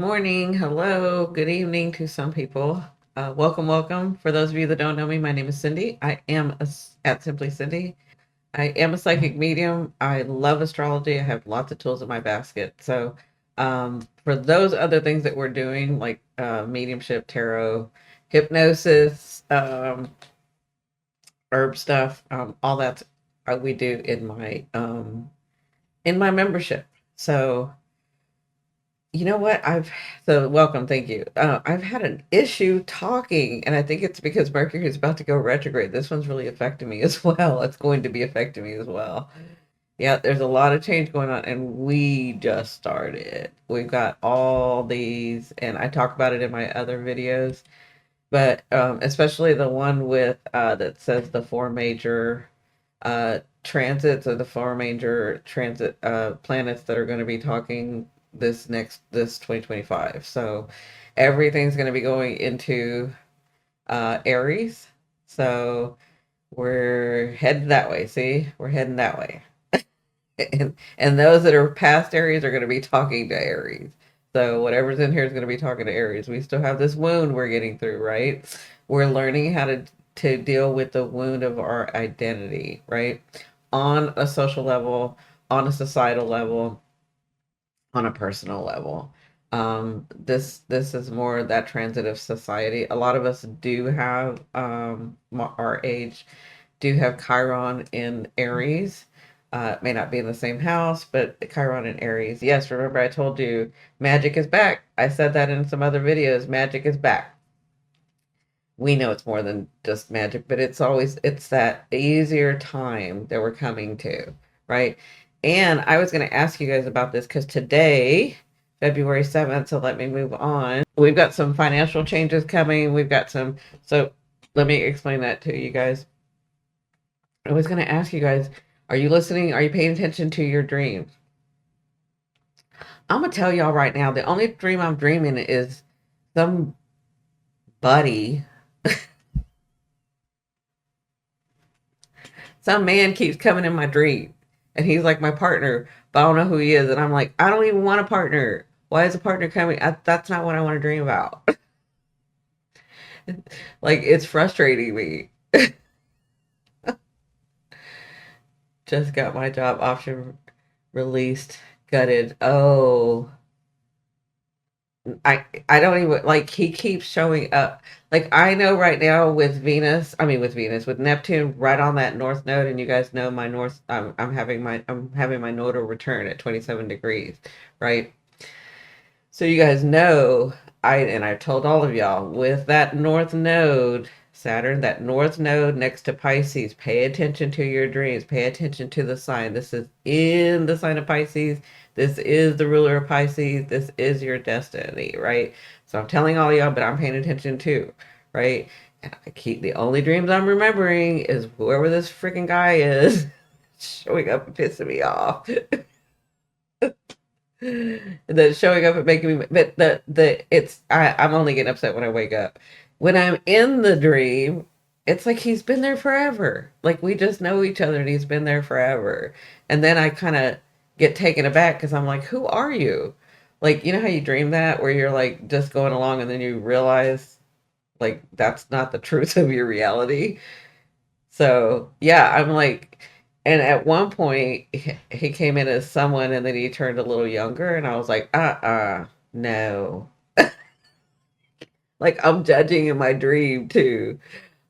morning, hello, good evening to some people. Welcome, welcome. For those of you that don't know me, my name is Cindy. At Simply Cindy. I am a psychic medium. I love astrology. I have lots of tools in my basket. So, for those other things that we're doing, like mediumship, tarot, hypnosis, herb stuff, all that we do in my membership. So you know what? Welcome, thank you. I've had an issue talking, and I think it's because Mercury is about to go retrograde. This one's really affecting me as well. It's going to be affecting me as well. Yeah, there's a lot of change going on, and we just started. We've got all these, and I talk about it in my other videos, but especially the one with that says the four major transits or the four major transit planets that are going to be talking this 2025. So everything's going to be going into Aries. So we're headed that way. See, we're heading that way. And those that are past Aries are going to be talking to Aries. So whatever's in here is going to be talking to Aries. We still have this wound we're getting through, right? We're learning how to deal with the wound of our identity, right? On a social level, on a societal level, on a personal level. This is more that transitive society. A lot of us do have our age do have Chiron in Aries. It may not be in the same house, but Chiron in Aries. Yes, remember I told you magic is back. I said that in some other videos. Magic is back. We know it's more than just magic, but it's that easier time that we're coming to, right? And I was going to ask you guys about this because today, February 7th, so let me move on. We've got some financial changes coming. So let me explain that to you guys. I was going to ask you guys, are you listening? Are you paying attention to your dreams? I'm going to tell y'all right now, the only dream I'm dreaming is somebody, some man keeps coming in my dream and he's like my partner, but I don't know who he is. And I'm like, I don't even want a partner. Why is a partner coming? That's not what I want to dream about. Like, it's frustrating me. Just got my job option released, gutted. Oh, I don't even like he keeps showing up. Like I know right now with Neptune right on that north node, and you guys know my north I'm having my nodal return at 27 degrees, right? So you guys know I've told all of y'all with that north node, Saturn, that north node next to Pisces, pay attention to your dreams, pay attention to the sign. This is in the sign of Pisces. This is the ruler of Pisces. This is your destiny, right? So I'm telling all y'all, but I'm paying attention too, right? And the only dreams I'm remembering is whoever this freaking guy is showing up and pissing me off. The showing up and making me, but I'm only getting upset when I wake up. When I'm in the dream, it's like he's been there forever. Like we just know each other and he's been there forever. And then I kind of get taken aback because I'm like, who are you? Like, you know how you dream that where you're like just going along and then you realize like that's not the truth of your reality. So yeah, I'm like, and at one point he came in as someone and then he turned a little younger and I was like, no. Like I'm judging in my dream too.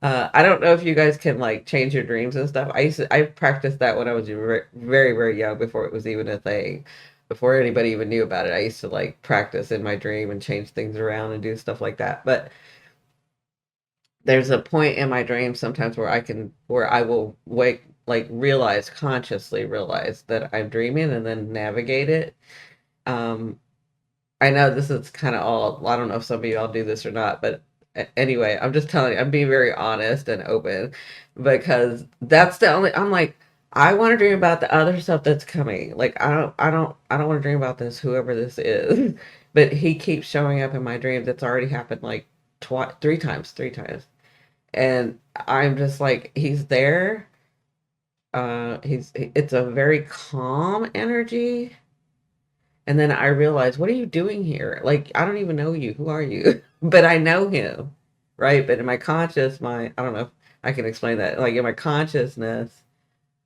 I don't know if you guys can like change your dreams and stuff. I practiced that when I was very, very young before it was even a thing. Before anybody even knew about it, I used to like practice in my dream and change things around and do stuff like that. But there's a point in my dream sometimes where I will consciously realize that I'm dreaming and then navigate it. Um, I know this is kind of all, I don't know if some of y'all do this or not, but anyway, I'm just telling you, I'm being very honest and open because I'm like, I want to dream about the other stuff that's coming. Like, I don't want to dream about this, whoever this is. But he keeps showing up in my dreams. It's already happened like three times. And I'm just like, he's there. It's a very calm energy. And then I realized, what are you doing here? Like, I don't even know you. Who are you? But I know him, right? But in my conscious, I don't know if I can explain that. Like in my consciousness,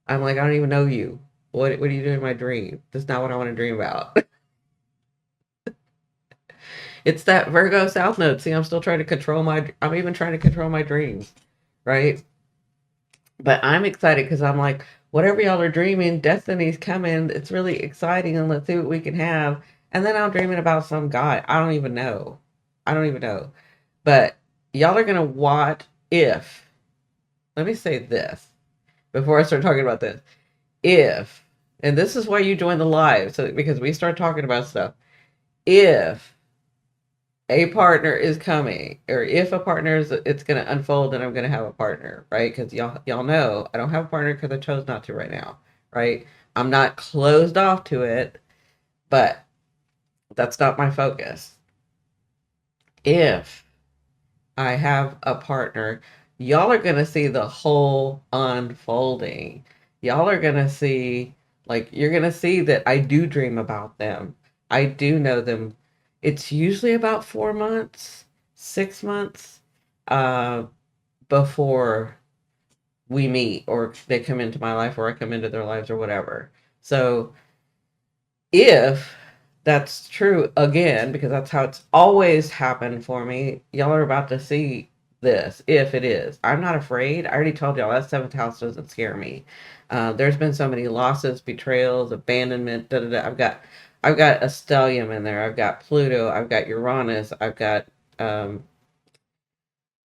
I'm like, I don't even know you. What are you doing in my dream? That's not what I want to dream about. It's that Virgo South Node. See, I'm still trying to control I'm even trying to control my dreams, right? But I'm excited because I'm like, whatever y'all are dreaming, destiny's coming. It's really exciting, and let's see what we can have. And then I'm dreaming about some guy. I don't even know. I don't even know. But y'all are gonna watch if. Let me say this before I start talking about this. If, and this is why you join the live, so because we start talking about stuff. If a partner is coming, or if a partner is, it's going to unfold, and I'm going to have a partner, right? Because y'all know I don't have a partner because I chose not to right now, right? I'm not closed off to it, but that's not my focus. If I have a partner, y'all are going to see the whole unfolding. Y'all are going to see, like, you're going to see that I do dream about them. I do know them. It's usually about 4 months, 6 months uh, before we meet, or they come into my life, or I come into their lives, or whatever. So if that's true again, because that's how it's always happened for me, y'all are about to see this. If it is, I'm not afraid. I already told y'all that seventh house doesn't scare me. There's been so many losses, betrayals, abandonment. Da, da, da. I've got a stellium in there. I've got Pluto. I've got Uranus. I've got um,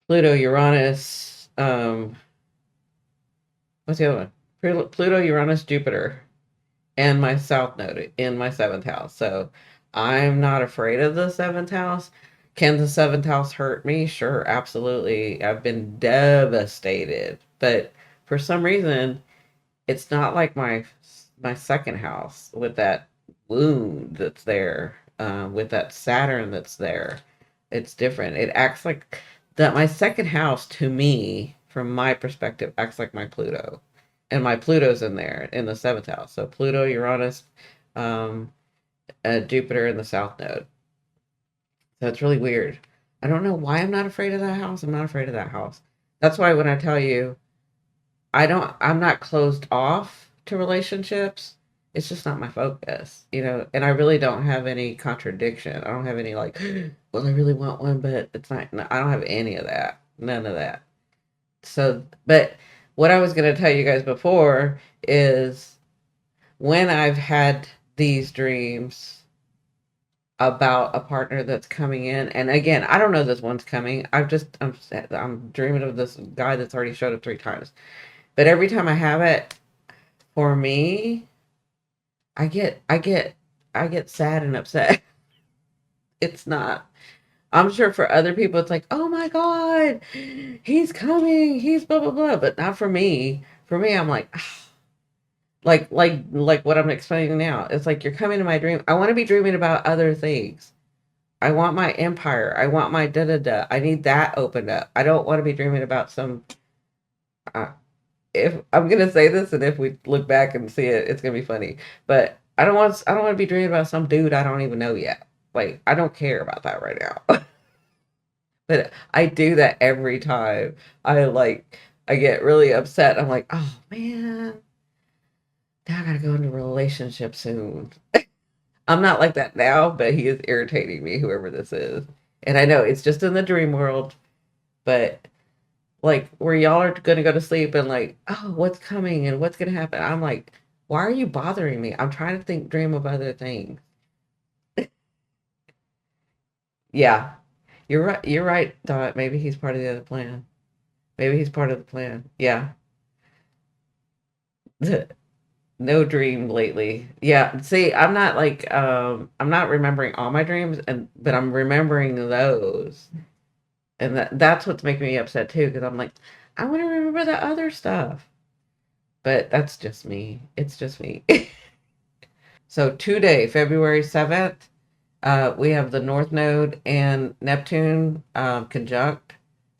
Pluto, Uranus. What's the other one? Pluto, Uranus, Jupiter, and my south node in my seventh house. So I'm not afraid of the seventh house. Can the seventh house hurt me? Sure, absolutely. I've been devastated, but for some reason, it's not like my second house with that wound that's there, with that Saturn that's there. It's different. It acts like that. My second house, to me, from my perspective, acts like my Pluto, and my Pluto's in there in the seventh house. So Pluto, Uranus, um, Jupiter in the south node. So it's really weird. I don't know why I'm not afraid of that house. I'm not afraid of that house. That's why when I tell you I'm not closed off to relationships. It's just not my focus, and I really don't have any contradiction. I don't have any like, well, I really want one, but it's not, no, I don't have any of that. None of that. So, but what I was going to tell you guys before is when I've had these dreams about a partner that's coming in, and again, I don't know this one's coming. I'm dreaming of this guy that's already showed up 3 times. But every time I have it, for me, I get sad and upset. It's not. I'm sure for other people it's like, "Oh my god, he's coming. He's blah blah blah," but not for me. For me, I'm like, like what I'm explaining now. It's like you're coming to my dream. I want to be dreaming about other things. I want my empire. I want my da da da. I need that opened up. I don't want to be dreaming about some uh, if I'm gonna say this, and if we look back and see it, it's gonna be funny. But I don't want to be dreaming about some dude I don't even know yet. Like I don't care about that right now. But I do that every time. I get really upset. I'm like, oh man, now I gotta go into a relationship soon. I'm not like that now, but he is irritating me, whoever this is. And I know it's just in the dream world, but like where y'all are gonna go to sleep and like, oh, what's coming and what's gonna happen? I'm like, why are you bothering me? I'm trying to dream of other things. Yeah, you're right. You're right, Dot. Maybe he's part of the other plan. Maybe he's part of the plan. Yeah. No dream lately. Yeah. See, I'm not remembering all my dreams, but I'm remembering those. And that's what's making me upset too, because I'm like, I want to remember the other stuff. But that's just me. It's just me. So today, February 7th, we have the North Node and Neptune conjunct.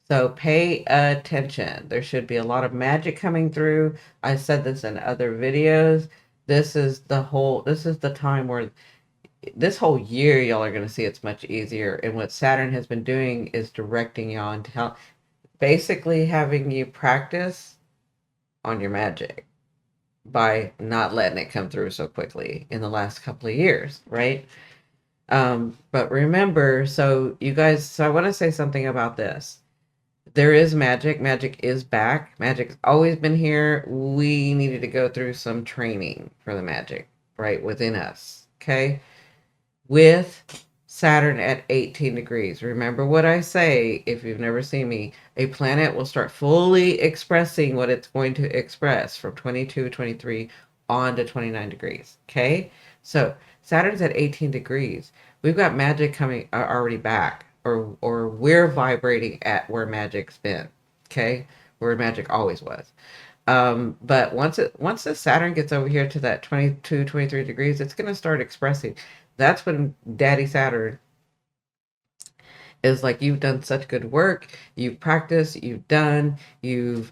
So pay attention. There should be a lot of magic coming through. I said this in other videos. This is the time where this whole year, y'all are going to see it's much easier. And what Saturn has been doing is directing y'all into how, basically having you practice on your magic by not letting it come through so quickly in the last couple of years, right? But remember, so you guys, so I want to say something about this. There is magic. Magic is back. Magic's always been here. We needed to go through some training for the magic, right, within us. Okay. With Saturn at 18 degrees. Remember what I say if you've never seen me. A planet will start fully expressing what it's going to express from 22, 23 on to 29 degrees. Okay? So Saturn's at 18 degrees. We've got magic coming already back, or we're vibrating at where magic's been. Okay? Where magic always was. But once the Saturn gets over here to that 22, 23 degrees, it's going to start expressing. That's when Daddy Saturn is like, you've done such good work, you've practiced, you've done, you've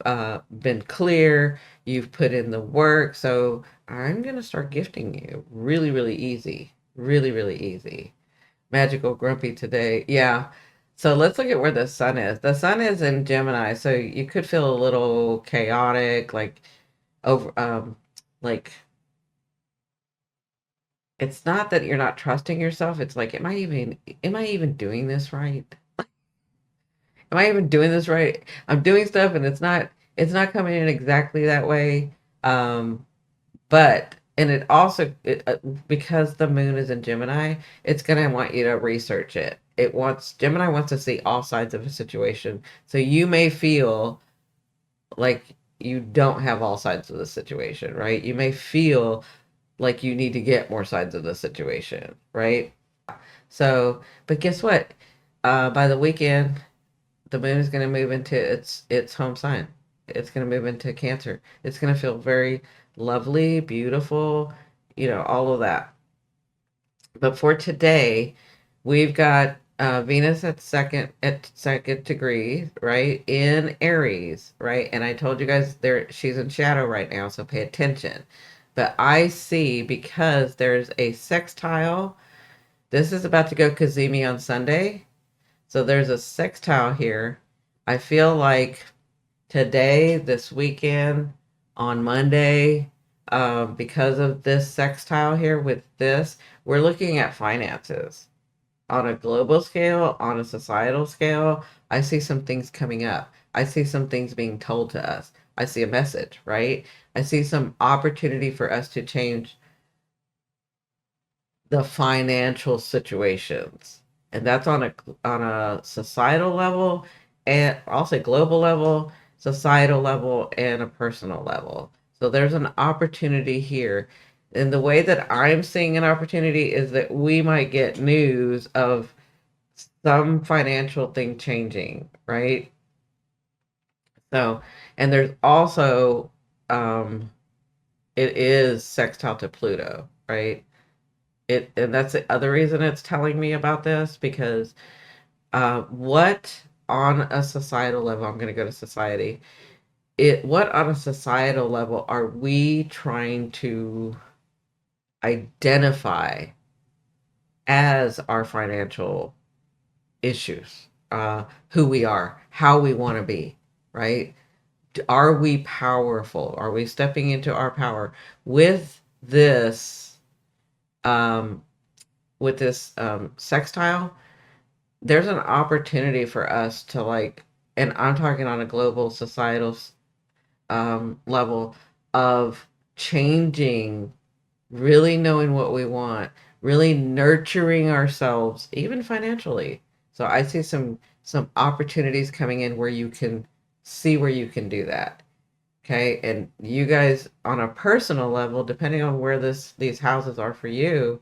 been clear, you've put in the work. So I'm going to start gifting you really, really easy. Really, really easy. Magical Grumpy today. Yeah. So let's look at where the sun is. The sun is in Gemini, so you could feel a little chaotic, like over like it's not that you're not trusting yourself. It's like, am I even doing this right? Am I even doing this right? I'm doing stuff and it's not coming in exactly that way. Um, but and it also because the moon is in Gemini, it's gonna want you to research it. Gemini wants to see all sides of a situation. So you may feel like you don't have all sides of the situation, right? You may feel like you need to get more sides of the situation, right? So, but guess what? By the weekend, the moon is going to move into its home sign. It's going to move into Cancer. It's going to feel very lovely, beautiful, all of that. But for today, we've got Venus at second degree, right, in Aries, right? And I told you guys there she's in shadow right now, so pay attention. But I see, because there's a sextile. This is about to go Kazemi on Sunday. So there's a sextile here. I feel like today, this weekend, on Monday, because of this sextile here with this, we're looking at finances on a global scale, on a societal scale. I see some things coming up. I see some things being told to us. I see a message, right? I see some opportunity for us to change the financial situations. And that's on a societal level, and I'll say global level, societal level, and a personal level. So there's an opportunity here. And the way that I'm seeing an opportunity is that we might get news of some financial thing changing, right? So, and there's also, it is sextile to Pluto, right? And that's the other reason it's telling me about this, because what on a societal level, I'm going to go to society, what on a societal level are we trying to identify as our financial issues, who we are, how we want to be, right? Are we powerful? Are we stepping into our power with this, um, sextile? There's an opportunity for us to, like, and I'm talking on a global societal level of changing, really knowing what we want, really nurturing ourselves, even financially. So I see some opportunities coming in where you can see where you can do that. Okay, and you guys on a personal level, depending on where these houses are for you,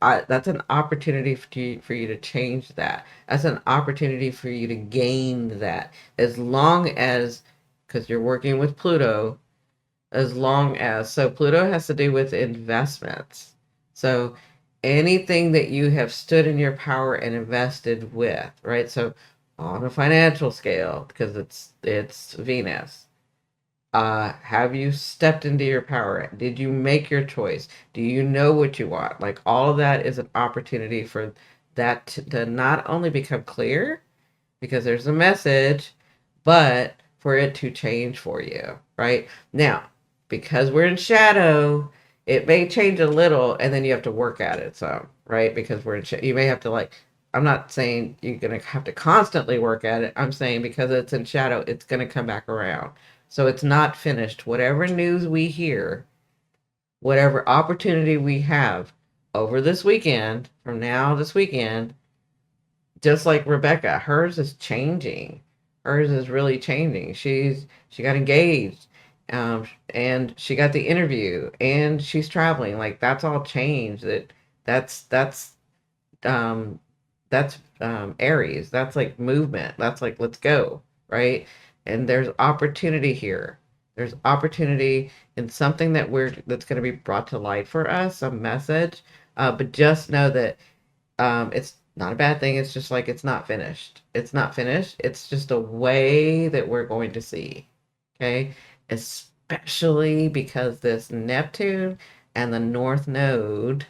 that's an opportunity for you to change that. That's an opportunity for you to gain that. As long as, because you're working with Pluto, so Pluto has to do with investments. So anything that you have stood in your power and invested with, right? So on a financial scale, because it's Venus, Have you stepped into your power? Did you make your choice? Do you know what you want? Like all of that is an opportunity for that to not only become clear because there's a message, but for it to change for you, right? Now, because we're in shadow, it may change a little and then you have to work at it some, right? Because we're in shadow. You may have to like, I'm not saying you're going to have to constantly work at it. I'm saying because it's in shadow, it's going to come back around. So it's not finished. Whatever news we hear, whatever opportunity we have over this weekend, from now this weekend, just like Rebecca, hers is changing. Hers is really changing. She got engaged, and she got the interview, and she's traveling. Like that's all change. That's um, Aries. That's like movement. That's like let's go, right? And there's opportunity here. There's opportunity in something that's going to be brought to light for us, a message. But just know that it's not a bad thing. It's just like it's not finished. It's not finished. It's just a way that we're going to see. Okay. Especially because this Neptune and the North Node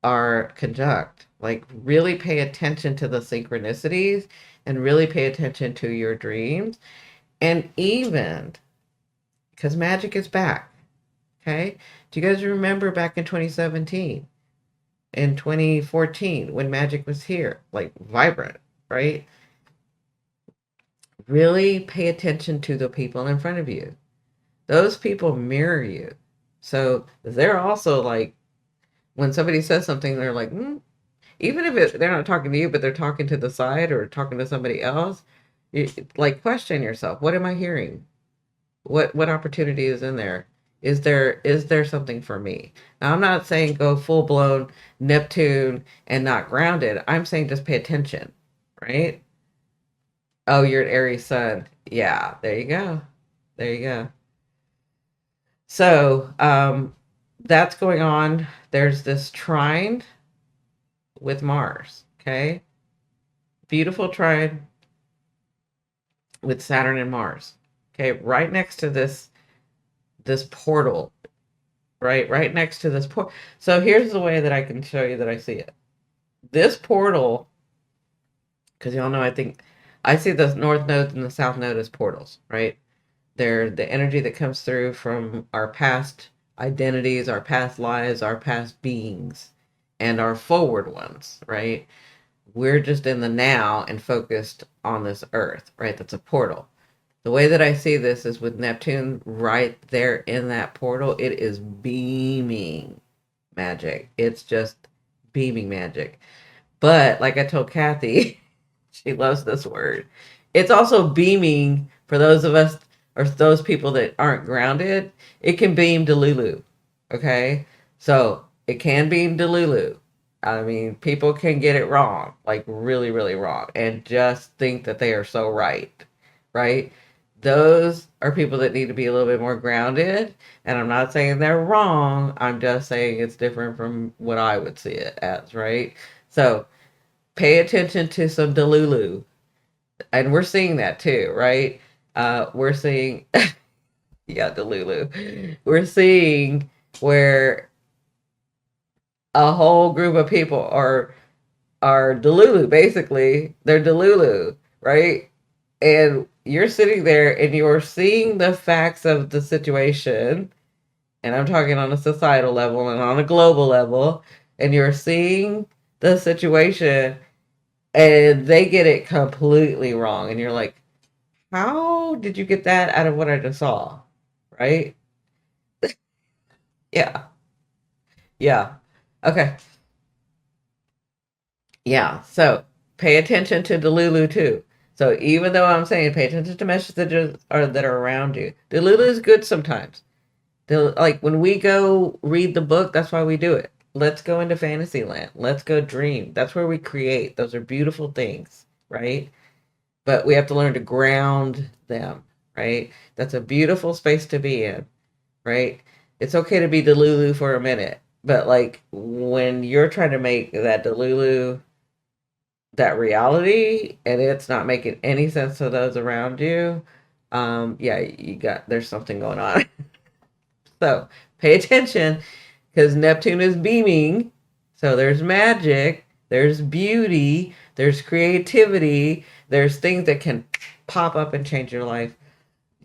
are conjunct. Like, really pay attention to the synchronicities and really pay attention to your dreams. And even because magic is back. Okay. Do you guys remember back in 2017? In 2014 when magic was here, like vibrant, right? Really pay attention to the people in front of you. Those people mirror you. So they're also like, when somebody says something, they're like, even if they're not talking to you, but they're talking to the side or talking to somebody else, you, like question yourself, what am I hearing? What opportunity is in there? Is there something for me? Now I'm not saying go full blown Neptune and not grounded. I'm saying just pay attention, right? Oh, you're an Aries sun. Yeah, there you go. There you go. So that's going on. There's this trine with Mars. Okay, beautiful trine with Saturn and Mars. Okay, right next to this portal, right next to this portal. So here's the way that I can show you that I see it. This portal, because y'all know, I think I see the North Node and the South Node as portals, right? They're the energy that comes through from our past identities, our past lives, our past beings, and our forward ones, right? We're just in the now and focused on this earth, right? That's a portal. The way that I see this is with Neptune right there in that portal, it is beaming magic. It's just beaming magic. But like I told Kathy, she loves this word. It's also beaming for those of us or those people that aren't grounded. It can beam to Lulu. Okay. So it can beam to Lulu. I mean, people can get it wrong, like really, really wrong, and just think that they are so right. Right. Those are people that need to be a little bit more grounded. And I'm not saying they're wrong. I'm just saying it's different from what I would see it as, right? So pay attention to some Delulu. And we're seeing that too, right? We're seeing, yeah, Delulu. We're seeing where a whole group of people are Delulu, basically. They're Delulu, right? And you're sitting there and you're seeing the facts of the situation. And I'm talking on a societal level and on a global level. And you're seeing the situation and they get it completely wrong. And you're like, how did you get that out of what I just saw? Right? Yeah. Yeah. Okay. Yeah. So pay attention to Delulu too. So even though I'm saying pay attention to messages that are around you, Delulu is good sometimes. Like when we go read the book, that's why we do it. Let's go into Fantasyland. Let's go dream. That's where we create. Those are beautiful things, right? But we have to learn to ground them, right? That's a beautiful space to be in, right? It's okay to be Delulu for a minute, but like when you're trying to make that Delulu that reality and it's not making any sense to those around you, Yeah, there's something going on. So pay attention because Neptune is beaming. So there's magic, there's beauty, there's creativity, there's things that can pop up and change your life.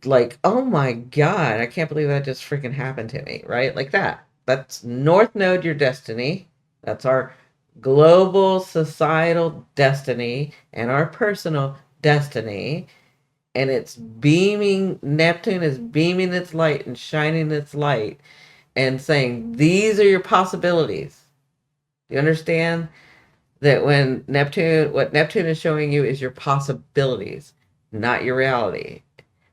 Like, oh my God, I can't believe that just freaking happened to me, right? Like that. That's North Node, your destiny. That's our global societal destiny and our personal destiny. And it's beaming, Neptune is beaming its light and shining its light and saying, these are your possibilities. Do you understand that when Neptune, what Neptune is showing you is your possibilities, not your reality.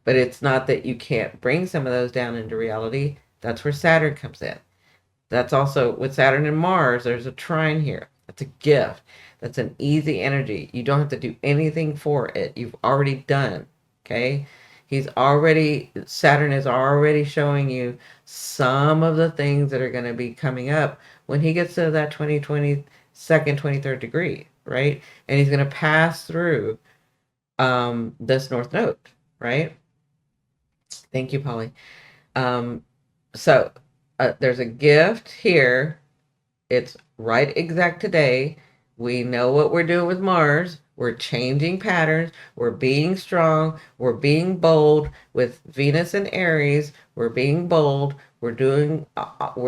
But it's not that you can't bring some of those down into reality. That's where Saturn comes in. That's also with Saturn and Mars, there's a trine here. That's a gift. That's an easy energy. You don't have to do anything for it. You've already done. Okay? Saturn is already showing you some of the things that are going to be coming up when he gets to that 22nd, 23rd degree, right? And he's going to pass through this North Node, right? Thank you, Polly. Um, so there's a gift here. It's right exact today. We know what we're doing with Mars. We're changing patterns. We're being strong. We're being bold with Venus and Aries. We're being bold. We're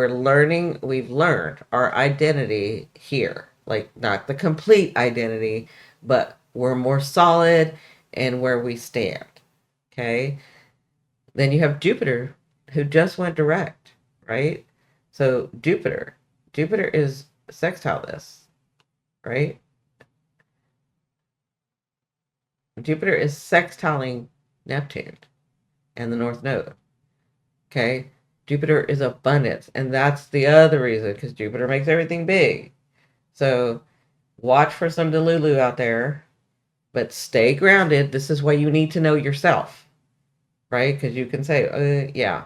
learning. We've learned our identity here. Like, not the complete identity, but we're more solid in where we stand. Okay. Then you have Jupiter, who just went direct, right? So Jupiter is sextile this, right? Jupiter is sextiling Neptune and the North Node. Okay? Jupiter is abundance, and that's the other reason, because Jupiter makes everything big. So watch for some delulu out there, but stay grounded. This is why you need to know yourself, right? Because you can say, yeah,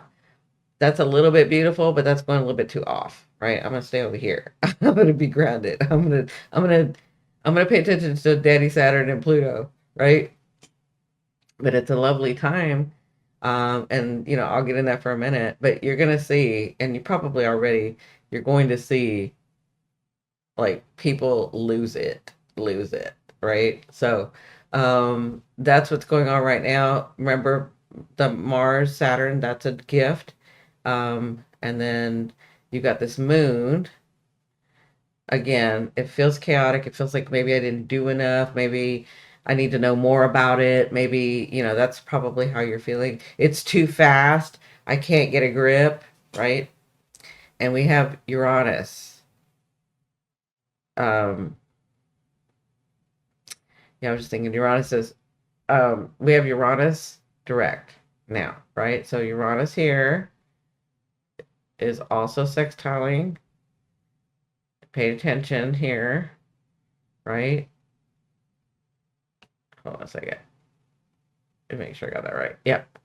that's a little bit beautiful, but that's going a little bit too off, right? I'm gonna stay over here. I'm gonna be grounded. I'm gonna pay attention to Daddy Saturn and Pluto, right? But it's a lovely time. And I'll get in that for a minute, but you're gonna see, and you probably already, you're going to see like people lose it, right? So that's what's going on right now. Remember the Mars, Saturn, that's a gift. And then you got this moon. Again, it feels chaotic. It feels like maybe I didn't do enough. Maybe I need to know more about it. Maybe, that's probably how you're feeling. It's too fast. I can't get a grip, right? And we have Uranus. Um, yeah, I was just thinking Uranus is, we have Uranus direct now, right? So Uranus here is also sextiling. Pay attention here, right? Hold on a second. Let me make sure I got that right. Yep.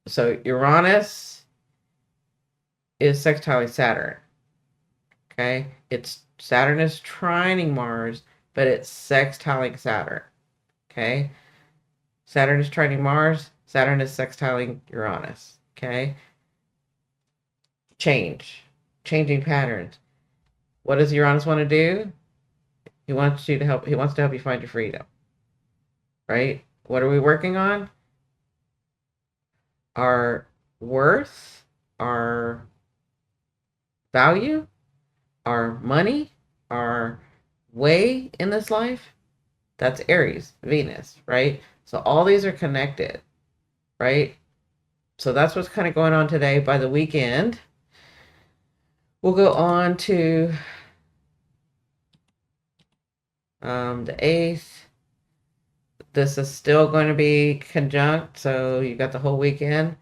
So Uranus is sextiling Saturn. Okay? Saturn is trining Mars, but it's sextiling Saturn. Okay? Saturn is trining Mars, Saturn is sextiling Uranus. Okay? Changing patterns. What does Uranus want to do? He wants to help you find your freedom. Right? What are we working on? Our worth, our value, our money, our way in this life. That's Aries, Venus, right? So all these are connected, right? So that's what's kind of going on today. By the weekend, we'll go on to the 8th. This is still going to be conjunct, so you got the whole weekend.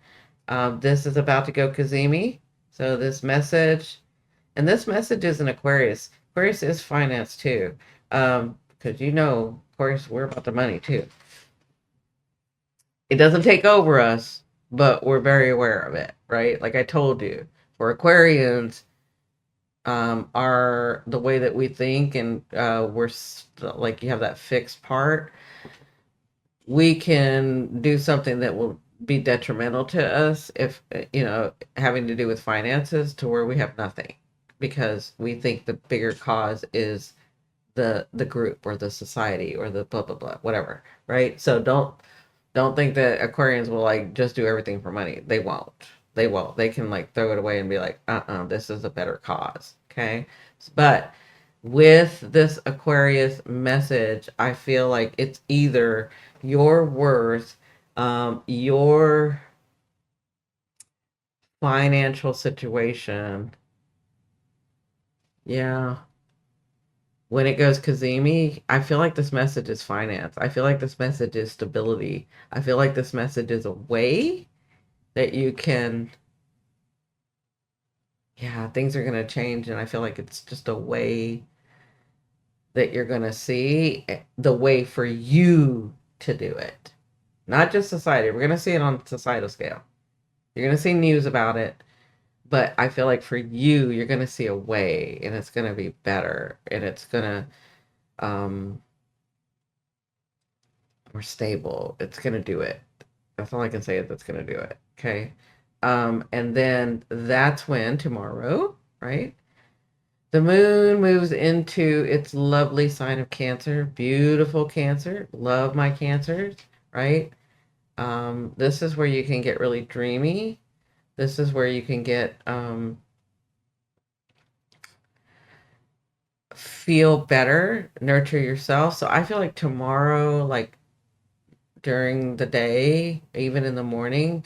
This is about to go Kazemi. So this message is an Aquarius. Aquarius is finance too. Because of course, we're about the money too. It doesn't take over us, but we're very aware of it, right? Like I told you, for Aquarians, are the way that we think, and like you have that fixed part. we can do something that will be detrimental to us if, having to do with finances to where we have nothing because we think the bigger cause is the group or the society or the blah blah blah whatever, right? So don't think that Aquarians will like just do everything for money. They won't. They can like throw it away and be like, this is a better cause. Okay. But with this Aquarius message, I feel like it's either your worth, your financial situation. Yeah. When it goes Kazemi, I feel like this message is finance. I feel like this message is stability. I feel like this message is a way that you can, yeah, things are going to change. And I feel like it's just a way that you're going to see the way for you to do it, not just society. We're going to see it on societal scale. You're going to see news about it. But I feel like for you, you're going to see a way and it's going to be better and it's going to, more stable. It's going to do it. That's all I can say is it's going to do it. Okay. And then that's when tomorrow, right? The moon moves into its lovely sign of Cancer. Beautiful Cancer. Love my Cancers, right? This is where you can get really dreamy. This is where you can get feel better, nurture yourself. So I feel like tomorrow, like during the day, even in the morning,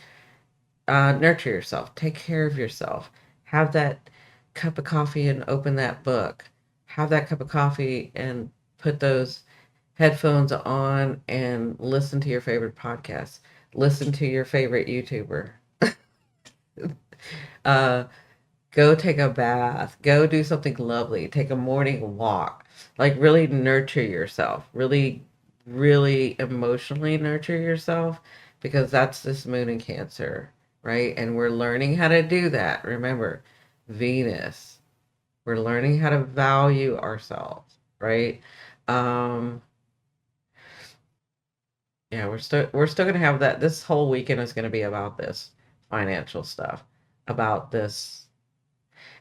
nurture yourself, take care of yourself, have that cup of coffee and open that book, have that cup of coffee and put those headphones on and listen to your favorite podcast, listen to your favorite YouTuber, uh, go take a bath, go do something lovely, take a morning walk, like really nurture yourself, really, really emotionally nurture yourself because that's this moon in Cancer, right? And we're learning how to do that. Remember, Venus, we're learning how to value ourselves, right? Um, yeah, we're still gonna have that. This whole weekend is gonna be about this financial stuff, about this.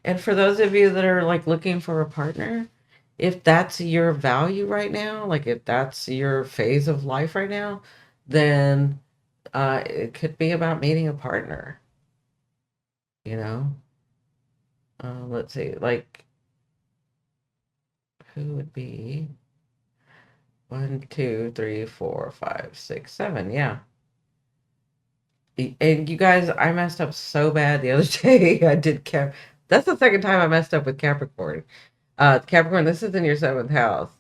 And for those of you that are like looking for a partner, if that's your value right now, like if that's your phase of life right now, then it could be about meeting a partner, you know? Let's see, like who would be one, two, three, four, five, six, seven? Yeah. And you guys, I messed up so bad the other day. I did That's the second time I messed up with Capricorn. Capricorn, this is in your seventh house.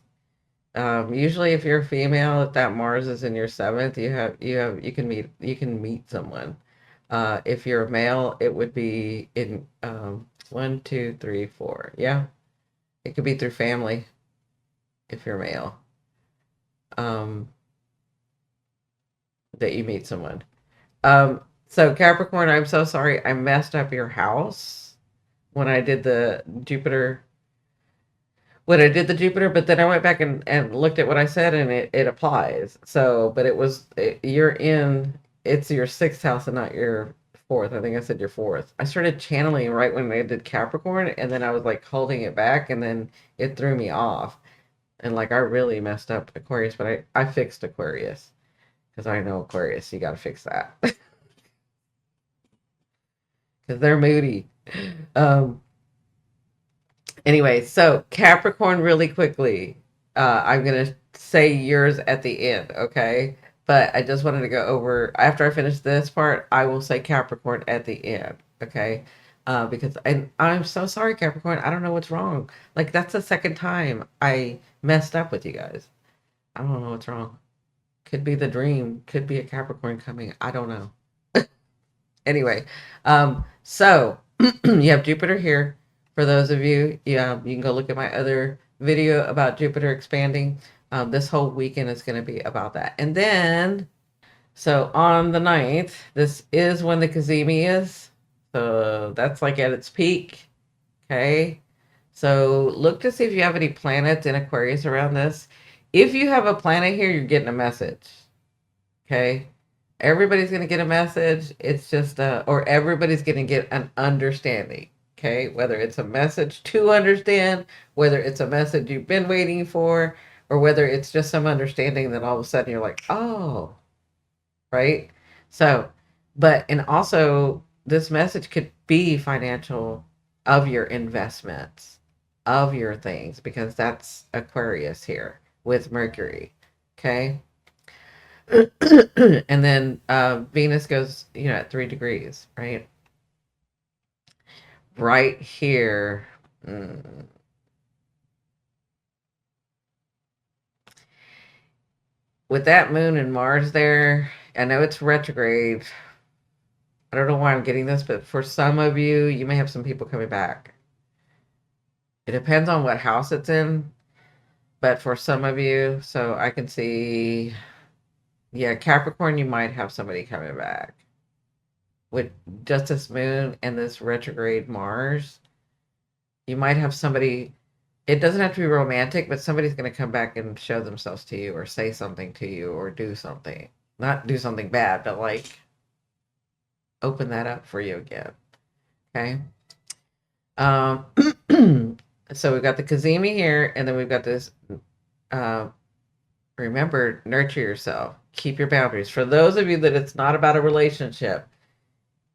Usually if you're a female, if that Mars is in your seventh, you can meet someone. If you're a male, it would be in one, two, three, four. Yeah. It could be through family if you're male. Um, that you meet someone. So Capricorn, I'm so sorry. I messed up your house when I did the Jupiter but then I went back and looked at what I said and it applies. So, but you're in, it's your sixth house and not your fourth. I think I said your fourth. I started channeling right when I did Capricorn and then I was like holding it back and then it threw me off. And like I really messed up Aquarius, but I fixed Aquarius because I know Aquarius, you got to fix that because they're moody. Um, Anyway, so Capricorn, really quickly. I'm gonna say yours at the end, okay? But I just wanted to go over after I finish this part. I will say Capricorn at the end, okay? Because I'm so sorry, Capricorn. I don't know what's wrong. Like that's the second time I messed up with you guys. I don't know what's wrong. Could be the dream. Could be a Capricorn coming. I don't know. Anyway, so you have Jupiter here. For those of you, yeah, you can go look at my other video about Jupiter expanding. This whole weekend is going to be about that. And then, so on the 9th, this is when the Kazemi is. So that's like at its peak. Okay. So look to see if you have any planets in Aquarius around this. If you have a planet here, you're getting a message. Okay. Everybody's going to get a message. It's just, or everybody's going to get an understanding. Okay. Whether it's a message to understand, whether it's a message you've been waiting for, or whether it's just some understanding that all of a sudden you're like, oh, right. So, and also this message could be financial, of your investments, of your things, because that's Aquarius here with Mercury. Okay. And then Venus goes, at 3 degrees, right? Right here. With that moon and Mars there, I know it's retrograde. I don't know why I'm getting this, but for some of you, you may have some people coming back. It depends on what house it's in, but for some of you, so I can see, yeah, Capricorn, you might have somebody coming back. With just this moon and this retrograde Mars, you might have somebody. It doesn't have to be romantic, but somebody's going to come back and show themselves to you or say something to you or do something. Not do something bad, but like open that up for you again. Okay. Um, so we've got the Kazemi here, and then we've got this. Uh, remember, nurture yourself. Keep your boundaries. For those of you that it's not about a relationship,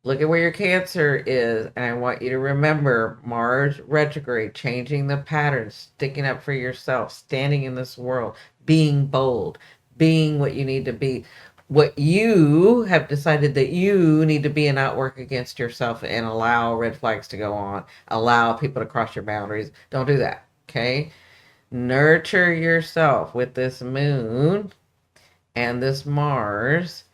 look at where your Cancer is, and I want you to remember Mars retrograde, changing the patterns, sticking up for yourself, standing in this world, being bold, being what you need to be, what you have decided that you need to be, and not work against yourself and allow red flags to go on, allow people to cross your boundaries. Don't do that, okay? Nurture yourself with this moon and this Mars.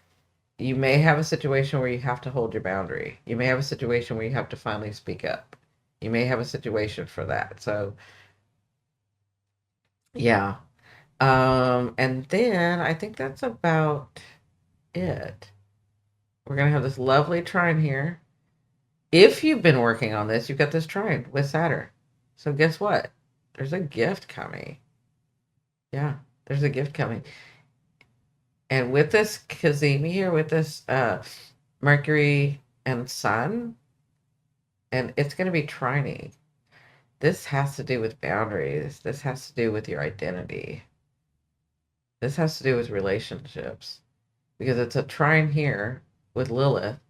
You may have a situation where you have to hold your boundary. You may have a situation where you have to finally speak up. You may have a situation for that. So, yeah. And then I think that's about it. We're going to have this lovely trine here. If you've been working on this, you've got this trine with Saturn. So, guess what? There's a gift coming. Yeah, there's a gift coming. And with this Kazemi here, with this Mercury and Sun, and it's going to be trining. This has to do with boundaries. This has to do with your identity. This has to do with relationships, because it's a trine here with Lilith,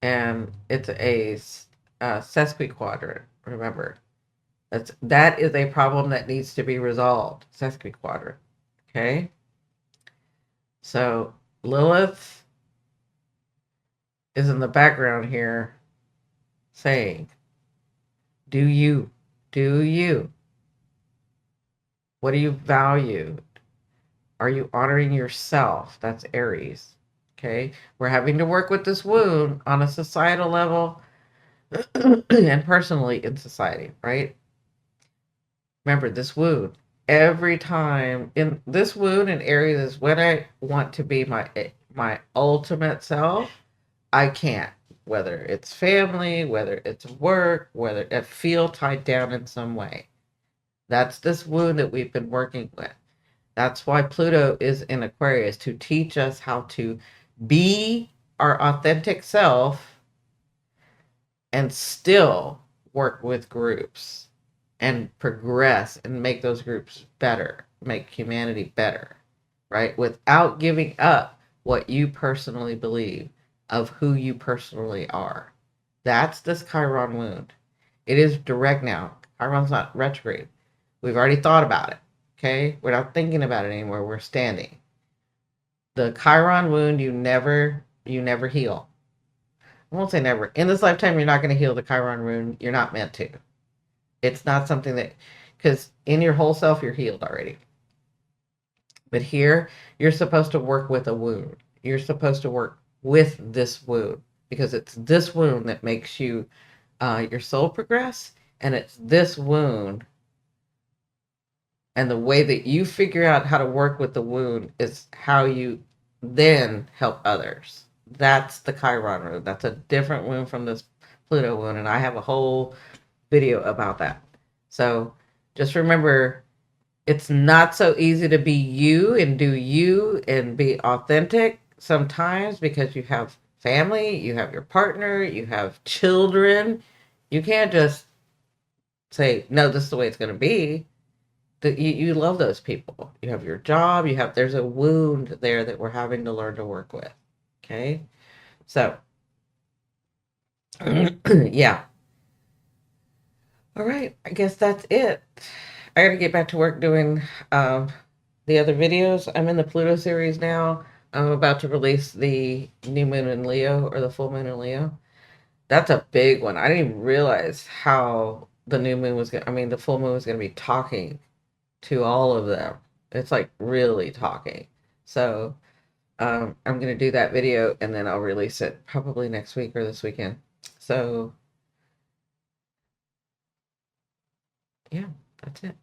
and it's a sesquiquadrant. Remember, that is a problem that needs to be resolved. Sesquiquadrant. Okay. So Lilith is in the background here, saying, "Do you? Do you? What do you value? Are you honoring yourself?" That's Aries. Okay. We're having to work with this wound on a societal level and personally in society, right? Remember this wound. Every time in this wound and Aries is when I want to be my ultimate self, I can't. Whether it's family, whether it's work, whether I feel tied down in some way. That's this wound that we've been working with. That's why Pluto is in Aquarius, to teach us how to be our authentic self and still work with groups and progress and make those groups better, make humanity better, right? Without giving up what you personally believe of who you personally are. That's this Chiron wound. It is direct now. Chiron's not retrograde. We've already thought about it. Okay? We're not thinking about it anymore. We're standing. The Chiron wound you never heal. I won't say never. In this lifetime, you're not going to heal the Chiron wound. You're not meant to. It's not something that, because in your whole self, you're healed already. But here, you're supposed to work with a wound. You're supposed to work with this wound, because it's this wound that makes you, your soul progress. And it's this wound and the way that you figure out how to work with the wound is how you then help others. That's the Chiron wound. That's a different wound from this Pluto wound. And I have a whole video about that. So just remember, It's not so easy to be you and do you and be authentic sometimes because you have family, you have your partner, you have children. You can't just say, no, this is the way it's going to be. You love those people. You have your job, there's a wound there that we're having to learn to work with. Okay. So, yeah. All right. I guess that's it. I got to get back to work doing um, the other videos. I'm in the Pluto series now. I'm about to release the new moon in Leo or the full moon in Leo. That's a big one. I didn't even realize how the new moon was going to, I mean, the full moon was going to be talking to all of them. It's like really talking. So I'm going to do that video and then I'll release it probably next week or this weekend. So yeah, that's it.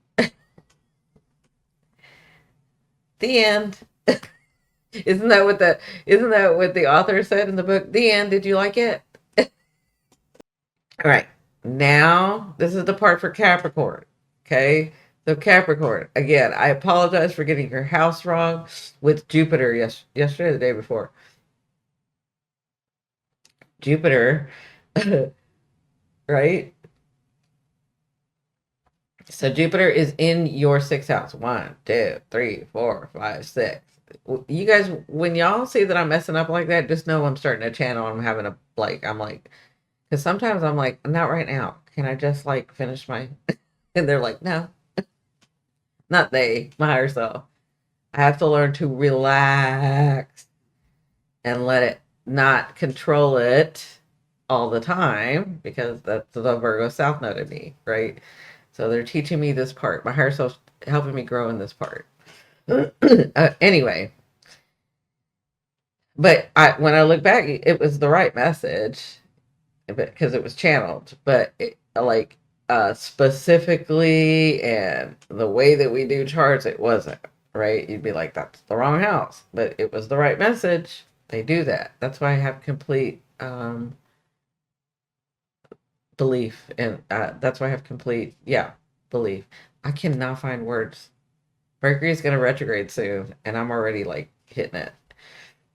The end. Isn't that what the author said in the book? The end. Did you like it? All right. Now, this is the part for Capricorn. Okay. So Capricorn, again, I apologize for getting your house wrong with Jupiter yesterday, the day before. Jupiter, right? So Jupiter is in your sixth house. 1, 2, 3, 4, 5, 6. You guys, when y'all see that I'm messing up like that, just know I'm starting a channel. I'm having a like. I'm like, because sometimes I'm like, not right now. Can I just like finish my? And they're like, no, not they, my higher self. I have to learn to relax and let it not control it all the time because that's the Virgo South Node in me, right? So they're teaching me this part. My higher self helping me grow in this part. Anyway, but when I look back, it was the right message because it was channeled. But like specifically and the way that we do charts, it wasn't right. You'd be like, that's the wrong house, but it was the right message. They do that. That's why I have complete belief, and that's why I have complete belief. I cannot find words. Mercury is going to retrograde soon, and I'm already like hitting it.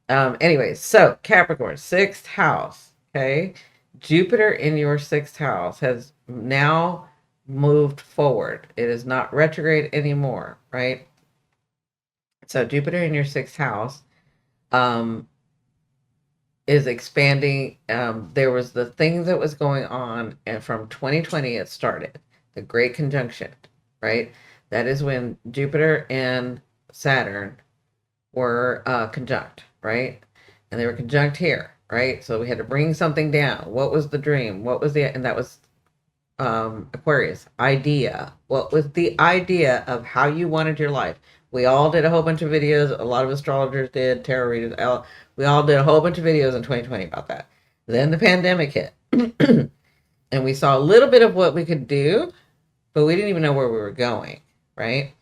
Anyway, so Capricorn, sixth house. Okay. Jupiter in your sixth house has now moved forward. It is not retrograde anymore, right? So Jupiter in your sixth house um, is expanding. There was the thing that was going on, and from 2020 it started the Great Conjunction, right? That is when Jupiter and Saturn were conjunct, right? And they were conjunct here, right? So we had to bring something down. What was the dream? What was the, and that was Aquarius, idea. What was the idea of how you wanted your life? We all did a whole bunch of videos. A lot of astrologers did, tarot readers. We all did a whole bunch of videos in 2020 about that. Then the pandemic hit. And we saw a little bit of what we could do, but we didn't even know where we were going, right?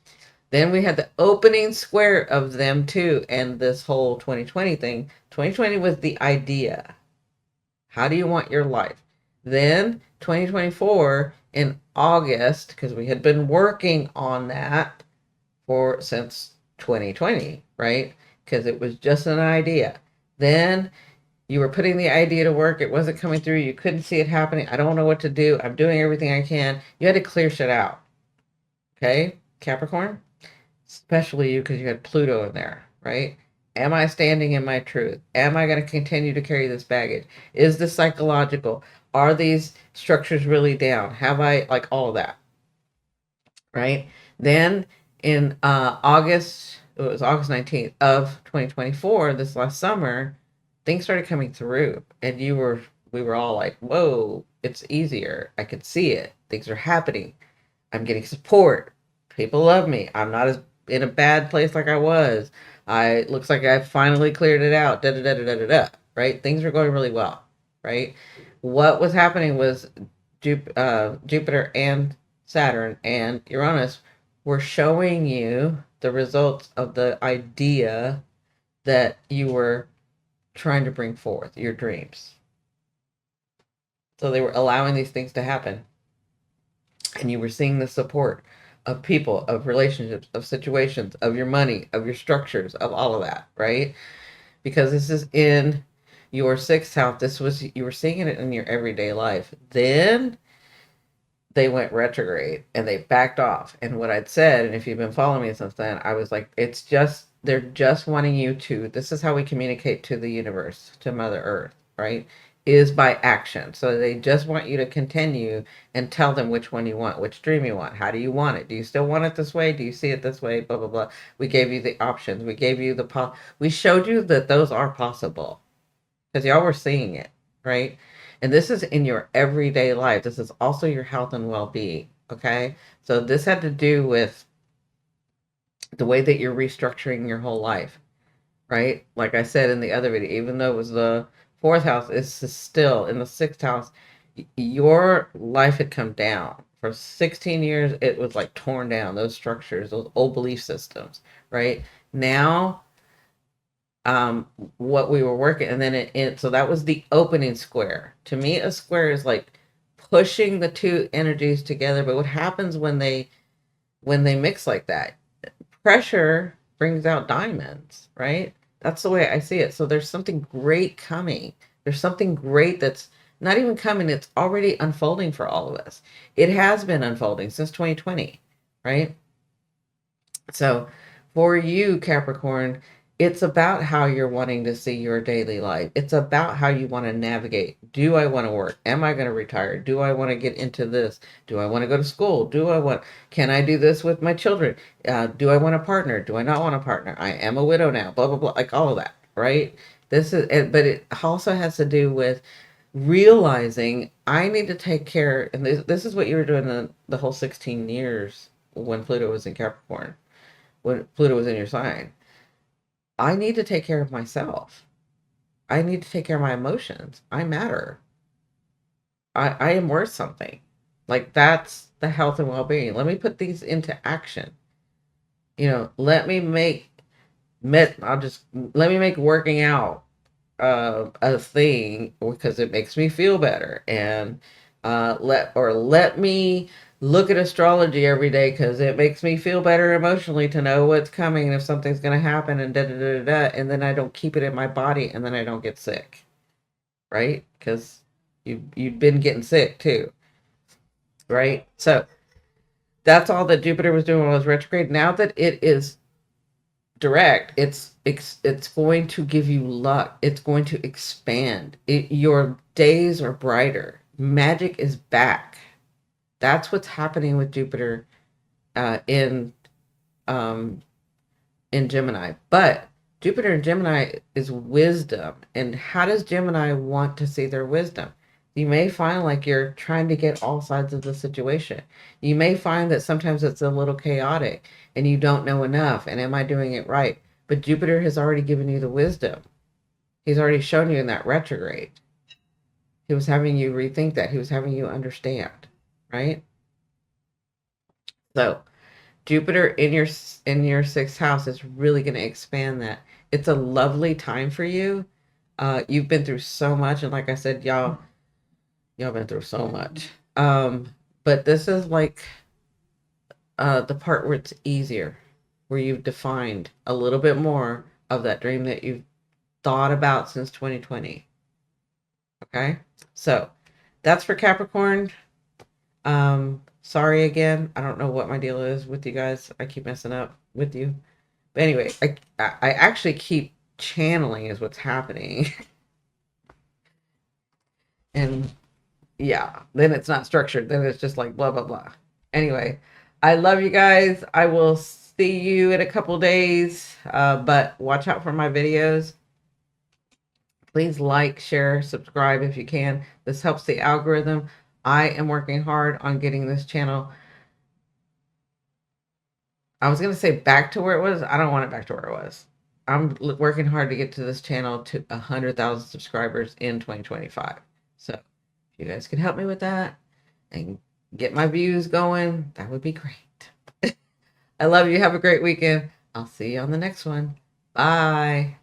Then we had the opening square of them too, and this whole 2020 thing. 2020 was the idea. How do you want your life? Then 2024 in August, because we had been working on that for since 2020, right? Because it was just an idea. Then you were putting the idea to work. It wasn't coming through. You couldn't see it happening. I don't know what to do. I'm doing everything I can. You had to clear shit out. Okay, Capricorn? Especially you because you had Pluto in there, right? Am I standing in my truth? Am I going to continue to carry this baggage? Is this psychological? Are these structures really down? Have I, like, all of that, right? Then in August, it was August 19th of 2024, this last summer, things started coming through, and we were all like, whoa, it's easier. I could see it. Things are happening. I'm getting support. People love me. I'm not as in a bad place like I was. I looks like I finally cleared it out. Da da da da da da. Right? Things were going really well. Right? What was happening was Jupiter and Saturn and Uranus were showing you the results of the idea that you were trying to bring forth, your dreams. So they were allowing these things to happen, and you were seeing the support. of people, of relationships, of situations, of your money, of your structures, of all of that, right? Because this is in your sixth house. This was, you were seeing it in your everyday life. Then they went retrograde and they backed off. And what I'd said, and if you've been following me since then, I was like, it's just, they're just wanting you to, this is how we communicate to the universe, to Mother Earth, right? Is by action. So they just want you to continue and tell them which one you want, which dream you want. How do you want it? Do you still want it this way? Do you see it this way? Blah, blah, blah. We gave you the options. We gave you we showed you that those are possible because y'all were seeing it, right? And this is in your everyday life. This is also your health and well-being, okay? So this had to do with the way that you're restructuring your whole life, right? Like I said in the other video, even though it was the fourth house, it's still in the sixth house. Your life had come down. For 16 years, it was like torn down, those structures, those old belief systems, right? Now what we were working, and then so that was the opening square. To me, a square is like pushing the two energies together. But what happens when they mix like that? Pressure brings out diamonds, right? That's the way I see it. So there's something great coming. There's something great that's not even coming, it's already unfolding for all of us. It has been unfolding since 2020, right? So for you, Capricorn, it's about how you're wanting to see your daily life. It's about how you want to navigate. Do I want to work? Am I going to retire? Do I want to get into this? Do I want to go to school? Can I do this with my children? Do I want a partner? Do I not want a partner? I am a widow now, blah, blah, blah, like all of that, right? But it also has to do with realizing I need to take care. And this is what you were doing the whole 16 years when Pluto was in Capricorn, when Pluto was in your sign. I need to take care of myself. I need to take care of my emotions. I matter. I am worth something. Like that's the health and well-being. Let me put these into action. Let me make let me make working out a thing because it makes me feel better, and let me look at astrology every day because it makes me feel better emotionally to know what's coming and if something's going to happen and da da da da da, and then I don't keep it in my body and then I don't get sick, right? Because you've been getting sick too, right? So that's all that Jupiter was doing when it was retrograde. Now that it is direct, it's going to give you luck. It's going to expand. Your days are brighter. Magic is back. That's what's happening with Jupiter in Gemini. But Jupiter in Gemini is wisdom. And how does Gemini want to see their wisdom? You may find like you're trying to get all sides of the situation. You may find that sometimes it's a little chaotic and you don't know enough. And am I doing it right? But Jupiter has already given you the wisdom. He's already shown you in that retrograde. He was having you rethink that. He was having you understand, right? So Jupiter in your sixth house is really going to expand that. It's a lovely time for you. You've been through so much, and like I said, y'all been through so much. But this is like the part where it's easier, where you've defined a little bit more of that dream that you've thought about since 2020. Okay, so that's for Capricorn. Sorry again. I don't know what my deal is with you guys. I keep messing up with you. But anyway, I actually keep channeling is what's happening. And yeah, then it's not structured. Then it's just like blah, blah, blah. Anyway, I love you guys. I will see you in a couple days. But watch out for my videos. Please like, share, subscribe if you can. This helps the algorithm. I am working hard on getting this channel. I was going to say back to where it was. I don't want it back to where it was. I'm working hard to get to this channel to 100,000 subscribers in 2025. So if you guys could help me with that and get my views going, that would be great. I love you. Have a great weekend. I'll see you on the next one. Bye.